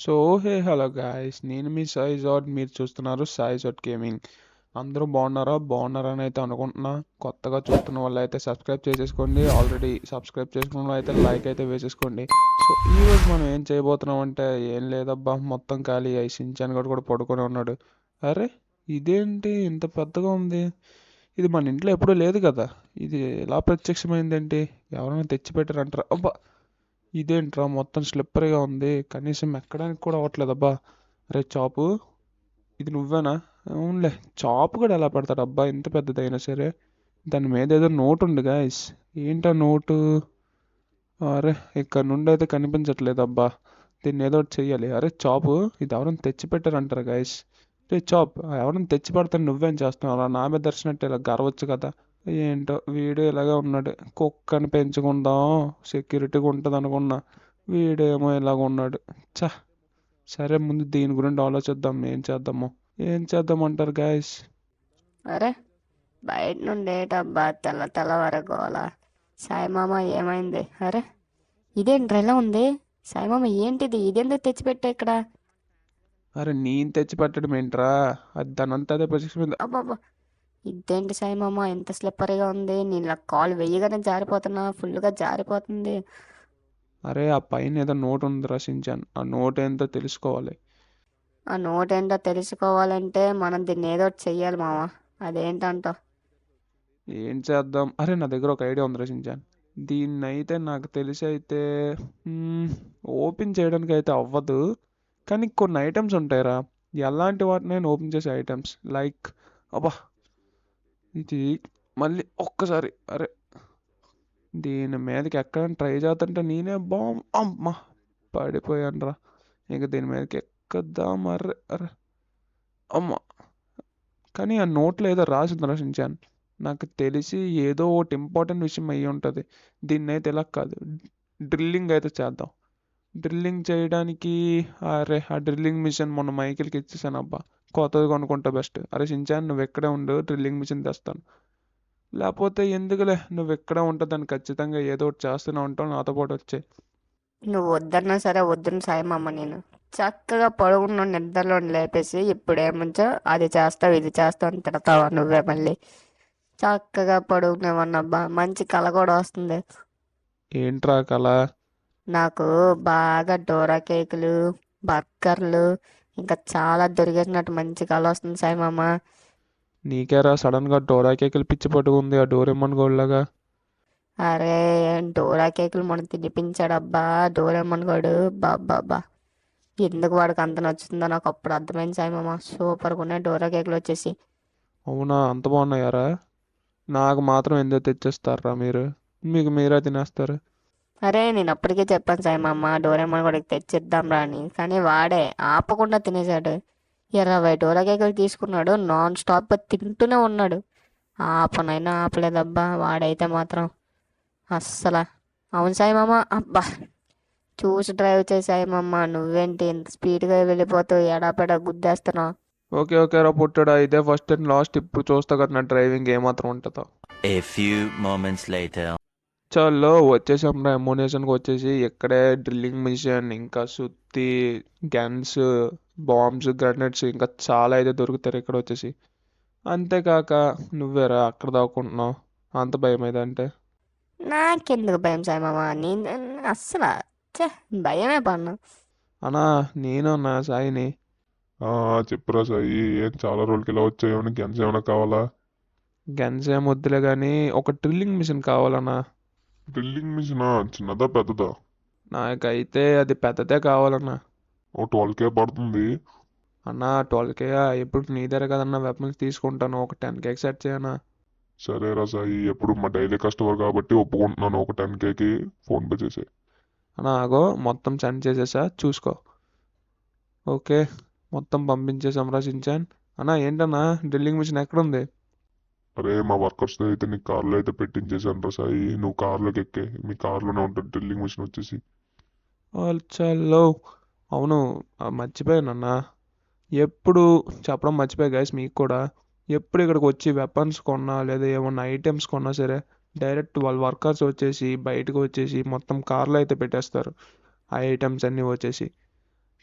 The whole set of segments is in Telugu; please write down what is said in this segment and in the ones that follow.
సో హలో గాయ్స్, నేను మీ సాయి జాట్. మీరు చూస్తున్నారు సాయి జాట్ గేమింగ్. అందరూ బాగున్నారని అయితే అనుకుంటున్నా. కొత్తగా చూస్తున్న వాళ్ళు అయితే సబ్స్క్రైబ్ చేసేసుకోండి. ఆల్రెడీ సబ్స్క్రైబ్ చేసుకున్న వాళ్ళు అయితే లైక్ అయితే వేసేసుకోండి. సో ఈరోజు మనం ఏం చేయబోతున్నాం అంటే ఏం లేదబ్బా, మొత్తం ఖాళీ అయి షించాన్ గడు కూడా పడుకొని ఉన్నాడు. అరే, ఇదేంటి ఇంత పెద్దగా ఉంది? ఇది మన ఇంట్లో ఎప్పుడూ లేదు కదా. ఇది ఎలా ప్రత్యక్షమైందేంటి? ఎవరైనా తెచ్చిపెట్టారంటారా? అబ్బా, ఇదేంట్రా మొత్తం స్లిప్పరీగా ఉంది, కనీసం ఎక్కడానికి కూడా అవ్వట్లేదబ్బా. అరే చాపు, ఇది నువ్వేనా? అవునులే, చాపు కూడా ఎలా పెడతాడు అబ్బా ఇంత పెద్దదైనా సరే. దాని మీద ఏదో నోట్ ఉంది గాయస్. ఏంటా నోటు? అరే, ఇక్కడ నుండి అయితే కనిపించట్లేదబ్బా. దీన్ని ఏదో ఒకటి చెయ్యాలి. అరే చాపు, ఇది ఎవరైనా తెచ్చి పెట్టారంటారు గాయస్. రే చాప్, ఎవరైనా తెచ్చి పెడతాను, నువ్వేం చేస్తున్నావు? అలా నా మీద దర్శనట్టు ఇలా గర్వచ్చు కదా. ఏంటో వీడు ఇలాగే ఉన్నాడు. కుక్కని పెంచుకుందాం, సెక్యూరిటీగా ఉంటుంది అనుకున్నా, వీడేమో ఇలాగ ఉన్నాడు. చ, సరే ముందు దీని గురించి ఆలోచిద్దాం. ఏం చేద్దామంటారు గాయస్? అరే, బయట నుండి ఏటబ్బా తెల్ల తెల్ల వరకోలా. సాయిమామ ఏమైంది? అరే, ఇదేంట్రా ఇలా ఉంది? సాయిమామ ఏంటిది? ఇదెందుకు తెచ్చిపెట్టా ఇక్కడ? అరే నేను తెచ్చి పెట్టడం ఏంట్రా? అది దానంతా అదే ప్రొజెక్షన్ మీద. అబ్బాబ్బా, ఇదేంటి సాయిమామ ఎంత స్లిప్పరీగా ఉంది? నేను ఇలా కాల్ వెయ్యగానే జారిపోతున్నా, ఫుల్గా జారిపోతుంది. అరే ఆ పైన ఏదో నోట్ ఉంది రచించాను, ఆ నోట్ ఏంటో తెలుసుకోవాలి. ఆ నోట్ ఏంటో తెలుసుకోవాలంటే మనం దీన్ని ఏదో ఒకటి చెయ్యాలి మామ. అదేంటంట? ఏం చేద్దాం? అరే నా దగ్గర ఒక ఐడియా ఉంది రచించాను. దీన్ని అయితే నాకు తెలిసి అయితే ఓపెన్ చేయడానికి అయితే అవ్వదు, కానీ కొన్ని ఐటమ్స్ ఉంటాయిరా. ఎలాంటి వాటినైనా ఓపెన్ చేసే ఐటమ్స్ లైక్, అబ్బా, ఇది మళ్ళీ ఒక్కసారి, అరే దీని మీదకి ఎక్కడానికి ట్రై చేస్తుంటే నేనే బామ్ అమ్మా పడిపోయాను రా. ఇంక దీని మీదకి ఎక్కద్దాం. అర్రే అరే అమ్మ, కానీ ఆ నోట్లో ఏదో రాసింది రచించాను. నాకు తెలిసి ఏదో ఒకటి ఇంపార్టెంట్ విషయం అయ్యి ఉంటుంది. దీన్ని అయితే ఇలా కాదు, డ్రిల్లింగ్ అయితే చేద్దాం. డ్రిల్లింగ్ చేయడానికి, అరే ఆ డ్రిల్లింగ్ మిషన్ మొన్న మైకిల్కి ఇచ్చేసాను అబ్బా. కొత్తది కొనుక్కుంటా బెస్ట్. అరే షించాన్, నువ్వు ఎక్కడే ఉండు, డ్రిల్లింగ్ మిషన్ తెస్తాను. లేకపోతే ఎందుకులే, నువ్వు ఎక్కడే ఉంటావు, దాన్ని ఖచ్చితంగా ఏదో ఒకటి చేస్తూనే ఉంటావు, నాతో పాటు వచ్చే. నువ్వు వద్దన్నా సరే వద్దును సాయిమామ. నేను చక్కగా పడుకున్న నిద్రలో లేపేసి ఇప్పుడేముంచో అది చేస్తావు ఇది చేస్తావు అని తిడతావా నువ్వే మళ్ళీ? చక్కగా పడుకునేవన్నబ్బా, మంచి కళ కూడా వస్తుంది ఏంట్రా కల? నాకు. బాగా డోరా కేకులు, బర్గర్లు ఇంకా చాలా దొరికేసినట్టు మంచి కళ వస్తుంది సాయిమామ. నీకేరా సడన్గా డోరా కేకులు పిచ్చి పట్టుకుంది, ఆ డోరేమన్ గోల్డ్లాగా? అరే, డోరా కేకులు మనం తినిపించాడబ్బా డోరేమన్ గాడు. బాబ్బా, ఎందుకు వాడికి అంత నచ్చుతుందో నాకు అప్పుడు అర్థమైంది సాయిమామ. సూపర్గా ఉన్నాయి డోరా కేకులు వచ్చేసి. అవునా, అంత బాగున్నాయారా? నాకు మాత్రం ఎందుకు తెచ్చేస్తారా మీరు? మీకు మీరే తినేస్తారు. అరే, నేను అప్పటికే చెప్పాను సాయిమామ డోరేమోన్ కూడా తెచ్చిద్దాం రా అని, కానీ వాడే ఆపకుండా తినేశాడు. 20 డోరా కేకులు తీసుకున్నాడు, నాన్ స్టాప్గా తింటూనే ఉన్నాడు. ఆపనైనా ఆపలేదబ్బా వాడైతే మాత్రం అస్సలు. అవును సాయిమామ, అబ్బా చూసి డ్రైవ్ చేసాయిమమ్మ. నువ్వేంటి ఇంత స్పీడ్గా వెళ్ళిపోతూ ఎడాపెడా గుద్దేస్తున్నావు? ఓకే రా పుట్టాడా, ఇదే ఫస్ట్ అండ్ లాస్ట్. ఇప్పుడు చూస్తా కదా నా డ్రైవింగ్ ఏమాత్రం ఉంటుందో. A few moments later. చలో వచ్చేసాం రా, అమోనేషన్కి వచ్చేసి. ఇక్కడే డ్రిల్లింగ్ మిషన్, ఇంకా సుత్తి, గన్స్, బాంబ్స్, గ్రనెట్స్, ఇంకా చాలా అయితే దొరుకుతారు ఇక్కడ వచ్చేసి. అంతేకాక నువ్వేరా అక్కడ దాక్కుంటున్నావు, అంత భయం ఏదంటే? నాకెందుకు భయం సాయిమామ? నేను అస్సలు ఛే, భయమే పడను. అన్నా, నేను నా సాయిని. చెప్పురా సాయి, ఏం చాలా రోజులకి ఇలా వచ్చాయి? ఏమైనా గన్స్ ఏమైనా కావాలా? గన్స్ ఏం వద్దులే కానీ ఒక డ్రిల్లింగ్ మిషన్ కావాలన్నా. డ్రిల్లింగ్ మిషనా? చిన్నదా పెద్దదా? నాకైతే అది పెద్దదే కావాలన్నా. ఓ 12K పడుతుంది. అన్నా 12K? ఎప్పుడు నీ దగ్గర కదన్నా వెపన్స్ తీసుకుంటాను, ఒక 10K సెట్ చేయనా? సరేరా సాయి, ఎప్పుడు మా డైలీ కస్టమర్ కాబట్టి ఒప్పుకుంటున్నాను. ఒక 10Kకి ఫోన్పే చేసే. అన్నా ఆగో, మొత్తం సెండ్ చేసేసా, చూసుకో. ఓకే, మొత్తం పంపించేసాం రా షించాన్. అన్నా ఏంటన్నా, డ్రిల్లింగ్ మిషన్ ఎక్కడుంది? అరే, మా వర్కర్స్ అయితే నీ కార్లో అయితే పెట్టించేసాను రా సాయి. నువ్వు కార్లోకి ఎక్కే, మీ కార్లోనే ఉంటుంది డ్రిల్లింగ్ మిషన్ వచ్చేసి. చలో. అవును, మర్చిపోయానన్నా. ఎప్పుడు చెప్పడం మర్చిపోయా గైస్ మీకు కూడా. ఎప్పుడు ఇక్కడికి వచ్చి వెపన్స్ కొన్నా లేదా ఏమన్నా ఐటమ్స్ కొన్నా సరే, డైరెక్ట్ వాళ్ళ వర్కర్స్ వచ్చేసి బయటకు వచ్చేసి మొత్తం కార్లో అయితే పెట్టేస్తారు ఆ ఐటమ్స్ అన్నీ వచ్చేసి.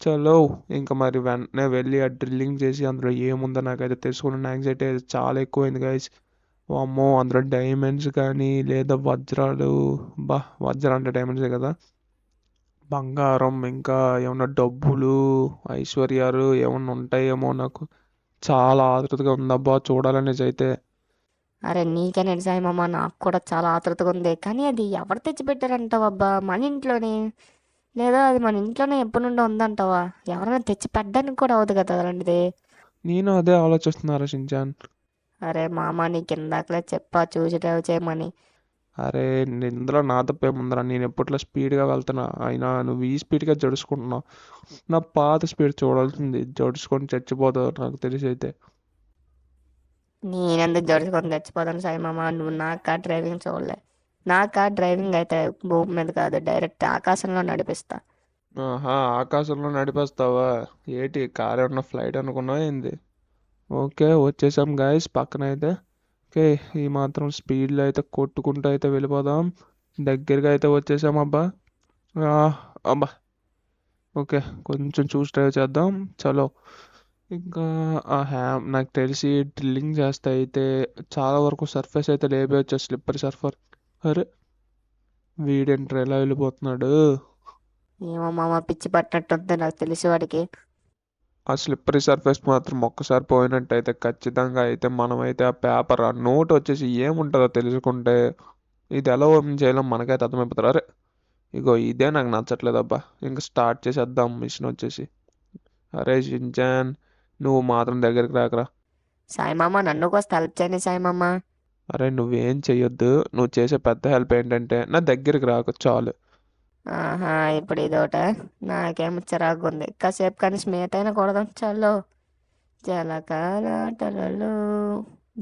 చలో ఇంకా మరి వెంటనే వెళ్ళి ఆ డ్రిల్లింగ్ చేసి అందులో ఏముందో నాకైతే తెలుసుకున్న యాంగ్జైటీ అయితే చాలా ఎక్కువైంది గైస్. అమ్మో అందులో డైమండ్స్ కానీ లేదా వజ్రాలు, బా వజ్రాలు అంటే డైమండ్సే కదా, బంగారం ఇంకా ఏమన్నా డబ్బులు, ఐశ్వర్యాలు ఏమన్నా ఉంటాయేమో, నాకు చాలా ఆతృతగా ఉందబ్బా చూడాలనేసి అయితే. అరే నీకేనండి సాయి మామ, నాకు కూడా చాలా ఆతృతగా ఉంది. కానీ అది ఎవరు తెచ్చిపెట్టారంటావా అబ్బా? మన ఇంట్లోనే, లేదా అది మన ఇంట్లోనే ఎప్పటి నుండో ఉందంటావా? ఎవరైనా తెచ్చి పెట్టడానికి కూడా అవ్వదు కదా అలాంటిది. నేను అదే ఆలోచిస్తున్నారు షించాన్. అరే మామ, నీకు ఇందాకలే చెప్పా చూసి డ్రైవ్ చేయమని. అరే ఇందులో నా తప్పేముందరా, నేను ఎప్పట్లో స్పీడ్గా వెళ్తున్నా, అయినా నువ్వు ఈ స్పీడ్గా జడుచుకుంటున్నావు. నా పాత స్పీడ్ చూడాల్సింది, జడుచుకొని చచ్చిపోతావు నాకు తెలిసి అయితే. నేనెందుకు జడుచుకొని తెచ్చిపోతాను సాయి మామ? నువ్వు నా కార్ డ్రైవింగ్ చూడలే. నా కార్ డ్రైవింగ్ అయితే భూమి మీద కాదు, డైరెక్ట్ ఆకాశంలో నడిపిస్తా. ఆహా, ఆకాశంలో నడిపేస్తావా? ఏటి కార్ ఏమన్నా ఫ్లైట్ అనుకున్నావా ఏంది? ఓకే వచ్చేసాం గాయస్ పక్కన అయితే. ఓకే, ఈ మాత్రం స్పీడ్లో అయితే కొట్టుకుంటూ అయితే వెళ్ళిపోదాం. దగ్గరగా అయితే వచ్చేసాం అబ్బా. ఆ, అబ్బా ఓకే, కొంచెం చూసి డ్రైవ్ చేద్దాం. చలో ఇంకా నాకు తెలిసి డ్రిల్లింగ్ చేస్తే అయితే చాలా వరకు సర్ఫేస్ అయితే లేపేయచ్చు, స్లిప్పర్ సర్ఫర్. అరే వీడేంట్రా ఎలా వెళ్ళిపోతున్నాడు? ఏమో మామ, పిచ్చి పట్టినట్టుంది నాకు తెలిసి వాడికి. ఆ స్లిప్పరీ సర్ఫేస్ మాత్రం ఒక్కసారి పోయినట్టయితే ఖచ్చితంగా అయితే మనమైతే ఆ పేపర్ ఆ నోట్ వచ్చేసి ఏముంటుందో తెలుసుకుంటే ఇది ఎలా ఓపెన్ చేయలేం మనకైతే అర్థమైపోతారు. అరే ఇగో ఇదే నాకు నచ్చట్లేదబ్బా, ఇంకా స్టార్ట్ చేసేద్దాం మిషన్ వచ్చేసి. అరే షించాన్, నువ్వు మాత్రం దగ్గరికి రాకరా. సాయి మామ, నన్ను కోస్తే హెల్ప్ చేయండి సాయి మామ. అరే నువ్వేం చెయ్యొద్దు, నువ్వు చేసే పెద్ద హెల్ప్ ఏంటంటే నా దగ్గరికి రాకు చాలు. ఆహా, ఇప్పుడు ఇదోట. నాకేమో చిరాకు ఉంది. కాసేపు కానీ స్మేట్ అయినా కొడదాం చాలు. జలకాలాటలలో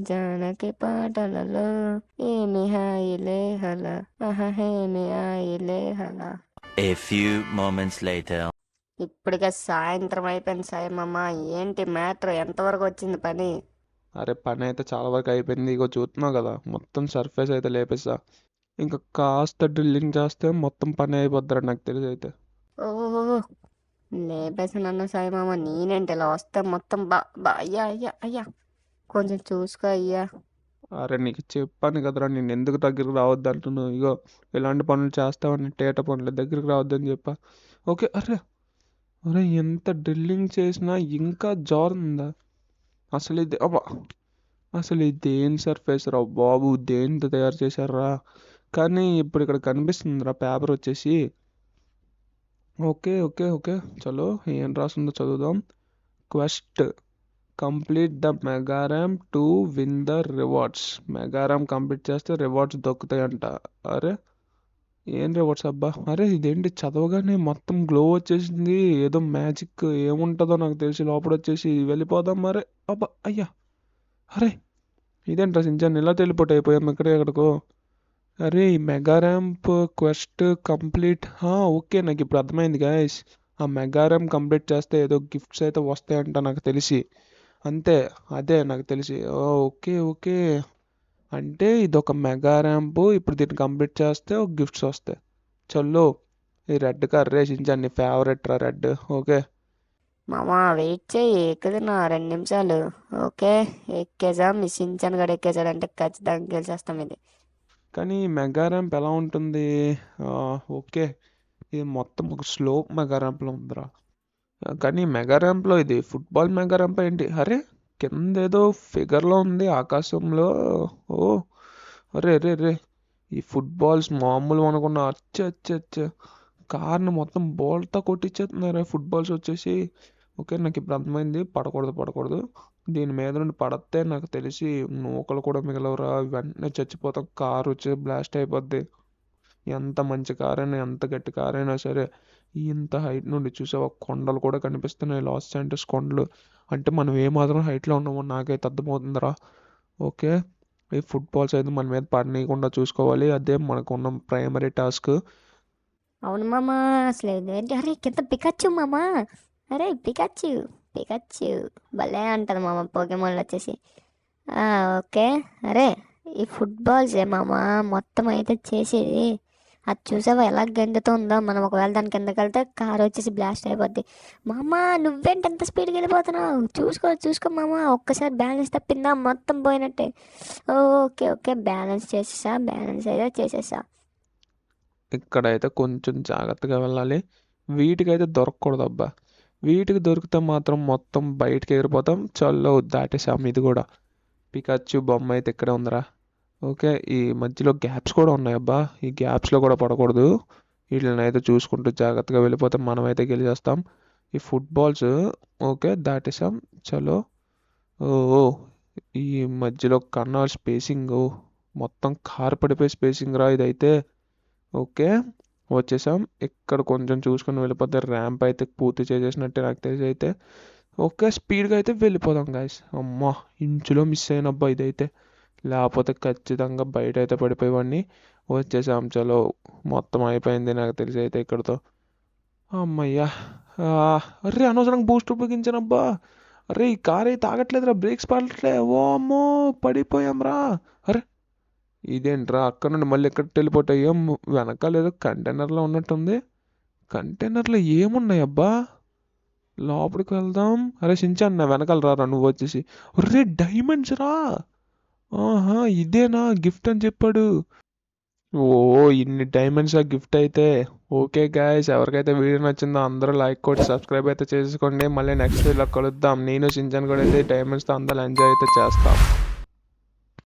జానకి పాటలలో ఏమి హాయిలే హల, ఏమి హాయిలే హల. A few moments later. ఇప్పటికే సాయంత్రం అయిపోయింది సాయి మామ. ఏంటి మ్యాటర్, ఎంతవరకు వచ్చింది పని? అరే పని అయితే చాలా వరకు అయిపోయింది, ఇగో చూస్తున్నావు కదా మొత్తం సర్ఫేస్ అయితే లేపేసా. ఇంకా కాస్త డ్రిల్లింగ్ చేస్తే మొత్తం పని అయిపోద్దిరా నాకు తెలిసి అయితే. ఓహో, లేపేసి నన్ను సాయి మామ. నేనేంటి ఇలా వస్తే మొత్తం బా బా అయ్యా అయ్యా అయ్యా, కొంచెం చూసుకో అయ్యా. అరే నీకు చెప్పాను కదరా నేను ఎందుకు దగ్గరికి రావద్దు అంటున్నావు. ఇగో ఇలాంటి పనులు చేస్తావని టేట పనులు దగ్గరికి రావద్దని చెప్పా. ఓకే అరే, అరే ఎంత డ్రిల్లింగ్ చేసినా ఇంకా జారుందా అసలు ఇది? అబ్బా అసలు ఇది దేని సర్ఫేస్ రా బాబు, దేనితో తయారు చేశారా? కానీ ఇప్పుడు ఇక్కడ కనిపిస్తుందిరా పేపర్ వచ్చేసి. ఓకే ఓకే ఓకే, చలో ఏం రాసిందో చదువుదాం. Quest complete the మెగారామ్ to win the rewards. మెగారామ్ complete చేస్తే రివార్డ్స్ దొక్కుతాయంట. అరే ఏం రివార్డ్స్ అబ్బా? అరే ఇదేంటి చదవగానే మొత్తం గ్లో వచ్చేసింది, ఏదో మ్యాజిక్ ఏముంటుందో నాకు తెలిసి లోపల వచ్చేసి వెళ్ళిపోదాం. మరే అబ్బా అయ్యా, అరే ఇదేంట్రా సించాన్ ఇలా టెలిపోర్ట్ అయిపోయాం ఎక్కడికో. అరే ఈ mega ramp quest complete, okay నాకు ఇప్పుడు అర్థమైంది గాయస్. ఆ మెగా ర్యాంప్ కంప్లీట్ చేస్తే ఏదో గిఫ్ట్స్ అయితే వస్తాయంట నాకు తెలిసి. అంతే, అదే నాకు తెలిసి. ఓకే ఓకే, అంటే ఇది ఒక మెగా ర్యాంప్, ఇప్పుడు దీన్ని కంప్లీట్ చేస్తే ఒక గిఫ్ట్స్ వస్తాయి. చల్లో ఈ రెడ్ కార్ రే షించాన్, నీ ఫేవరెట్ రా రెడ్. ఓకే మామ వెయిట్ చేయి, ఎక్కుతున్నా 2 నిమిషాలు. ఓకే, ఎక్కేసాం. మిషించాను గడు ఎక్కేసాడంటే ఖచ్చితంగా గెలిచేస్తాం ఇది. కానీ మెగా ర్యాంప్ ఎలా ఉంటుంది? ఆ, ఓకే ఇది మొత్తం ఒక స్లోప్ మెగా ర్యాంప్లో ఉందిరా. కానీ మెగా ర్యాంప్లో ఇది ఫుట్బాల్ మెగా ర్యాంప్ ఏంటి? అరే కింద ఏదో ఫిగర్లో ఉంది ఆకాశంలో. ఓ అరే అరే అరే, ఈ ఫుట్బాల్స్ మామూలు అనుకున్నా. అచ్చ అచ్చ అచ్చ, కార్ని మొత్తం బాల్తో కొట్టించేస్తున్నారు ఫుట్బాల్స్ వచ్చేసి. ఓకే నాకు ఇప్పుడు అర్థమైంది, పడకూడదు పడకూడదు, దీని మీద నుండి పడితే నాకు తెలిసి నూకలు కూడా మిగలవురా, వెంటనే చచ్చిపోతాం, కారు వచ్చి బ్లాస్ట్ అయిపోద్ది. ఎంత మంచి కార్ అయినా ఎంత గట్టి కార్ అయినా సరే ఇంత హైట్ నుండి చూసావా కొండలు కూడా కనిపిస్తున్నాయి, లాస్ ఏంజలస్ కొండలు. అంటే మనం ఏమాత్రం హైట్లో ఉన్నామో నాకైతే అర్థమవుతుందిరా. ఓకే ఈ ఫుట్బాల్స్ అయితే మన మీద పడనీయకుండా చూసుకోవాలి, అదే మనకున్న ప్రైమరీ టాస్క్. అవును మామ, అసలు ఇదేంటి? అరే కింద పికచ్చు మామ. అరే పికచ్చు, పికచ్చు భలే అంటది మామ పోకెమాన్లు వచ్చేసి. ఓకే. అరే ఈ ఫుట్బాల్స్ ఏ మామ మొత్తం అయితే చేసేది? అది చూసావా ఎలా గెంతుతుందో? మనం ఒకవేళ దాని కిందకి వెళ్తే కార్ వచ్చేసి బ్లాస్ట్ అయిపోద్ది. మామ నువ్వేంటి ఎంత స్పీడ్కి వెళ్ళిపోతున్నావు? చూసుకో చూసుకో మామ, ఒక్కసారి బ్యాలెన్స్ తప్పిందా మొత్తం పోయినట్టే. ఓకే ఓకే, బ్యాలెన్స్ అయితే చేసేసా. ఇక్కడైతే కొంచెం జాగ్రత్తగా వెళ్ళాలి. వీటికైతే దొరకకూడదు అబ్బా. వీటికి దొరికితే మాత్రం మొత్తం బయటికి ఎగిరిపోతాం. చల్లో దాటేసాం ఇది కూడా. పికాచు బొమ్మ అయితే ఇక్కడే ఉందిరా. ఓకే, ఈ మధ్యలో గ్యాప్స్ కూడా ఉన్నాయి అబ్బా. ఈ గ్యాప్స్లో కూడా పడకూడదు. వీటిని అయితే చూసుకుంటూ జాగ్రత్తగా వెళ్ళిపోతే మనమైతే గెలిచేస్తాం. ఈ ఫుట్బాల్స్ ఓకే దాటేసాం. చలో. ఓ ఈ మధ్యలో కన్నాల్ స్పేసింగ్ మొత్తం కారు పడిపోయి స్పేసింగ్ రా ఇదైతే. ఓకే వచ్చేసాం. ఇక్కడ కొంచెం చూసుకొని వెళ్ళిపోతే ర్యాంప్ అయితే పూర్తి చేసేసినట్టే నాకు తెలిసి అయితే. ఓకే స్పీడ్గా అయితే వెళ్ళిపోదాం గాయస్. అమ్మా ఇంచులో మిస్ అయినబ్బా ఇదైతే, లేకపోతే ఖచ్చితంగా బయట అయితే పడిపోయేవాడిని. వచ్చేసాం చలో, మొత్తం అయిపోయింది నాకు తెలిసి అయితే ఇక్కడతో. అమ్మయ్యా. ఆ, అరే అనవసరంగా బూస్ట్ ఉపయోగించానబ్బా. అరే ఈ కార్ అయితే ఆగట్లేదురా, బ్రేక్స్ పడట్లే. ఓ అమ్మో పడిపోయాం రా. అరే ఇదేంట్రా అక్కడ నుండి మళ్ళీ ఎక్కడ టెలిపోర్ట్ అయ్యాం? వెనకాల ఏదో కంటైనర్లో ఉన్నట్టుంది. కంటైనర్లో ఏమున్నాయి అబ్బా? లోపలికి వెళ్దాం. అరే షించాన్ నా వెనకాల రారా నువ్వు వచ్చేసి. ఒర్రే డైమండ్స్ రా. ఆహా ఇదేనా గిఫ్ట్ అని చెప్పాడు. ఓ ఇన్ని డైమండ్స్ ఆ గిఫ్ట్ అయితే. ఓకే గాయస్, ఎవరికైతే వీడియో నచ్చిందో అందరూ లైక్ కొట్టి సబ్స్క్రైబ్ అయితే చేసుకోండి. మళ్ళీ నెక్స్ట్ వీడియోలో కలుద్దాం. నేను షించాన్ కూడా అయితే డైమండ్స్తో అందరూ ఎంజాయ్ అయితే చేస్తాం.